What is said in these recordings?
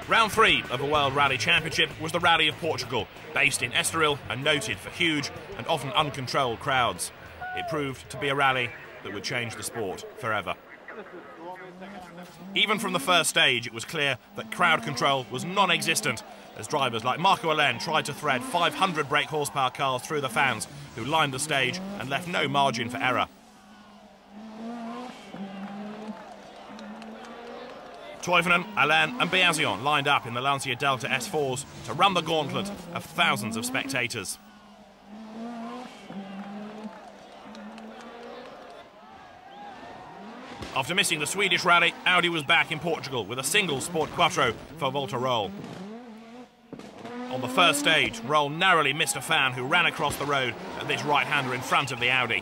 Round 3 of the World Rally Championship was the Rally of Portugal, based in Estoril and noted for huge and often uncontrolled crowds. It proved to be a rally that would change the sport forever. Even from the first stage, it was clear that crowd control was non-existent, as drivers like Marco Allen tried to thread 500 brake horsepower cars through the fans who lined the stage and left no margin for error. Toivonen, Allen and Biasion lined up in the Lancia Delta S4s to run the gauntlet of thousands of spectators. After missing the Swedish rally, Audi was back in Portugal with a single Sport Quattro for Volta Roll. On the first stage, Roll narrowly missed a fan who ran across the road at this right-hander in front of the Audi.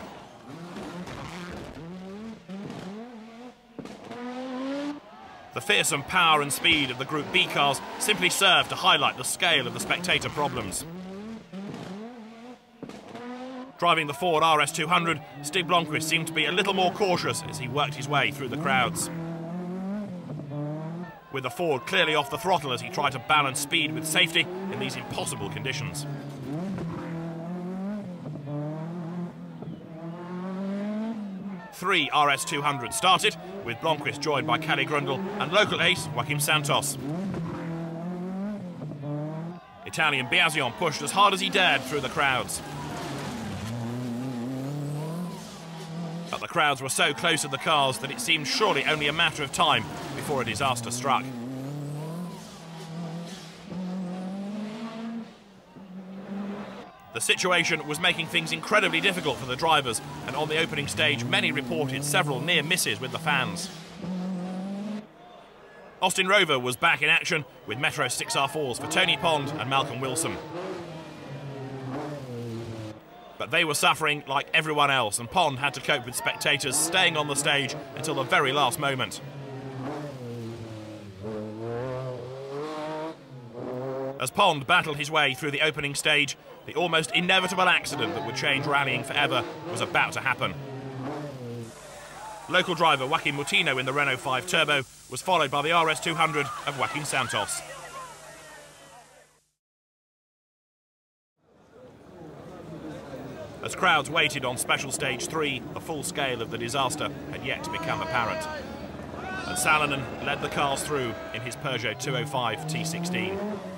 The fearsome power and speed of the Group B cars simply served to highlight the scale of the spectator problems. Driving the Ford RS200, Stig Blomqvist seemed to be a little more cautious as he worked his way through the crowds. With the Ford clearly off the throttle as he tried to balance speed with safety in these impossible conditions. Three RS200 started, with Blomqvist joined by Kalle Grundle and local ace Joaquim Santos. Italian Biasion pushed as hard as he dared through the crowds. But the crowds were so close to the cars that it seemed surely only a matter of time before a disaster struck. The situation was making things incredibly difficult for the drivers, and on the opening stage many reported several near misses with the fans. Austin Rover was back in action with Metro 6R4s for Tony Pond and Malcolm Wilson. But they were suffering like everyone else, and Pond had to cope with spectators staying on the stage until the very last moment. As Pond battled his way through the opening stage, the almost inevitable accident that would change rallying forever was about to happen. Local driver Joaquim Mutino in the Renault 5 Turbo was followed by the RS200 of Joaquim Santos. As crowds waited on Special Stage 3, the full scale of the disaster had yet to become apparent. And Salonen led the cars through in his Peugeot 205 T16.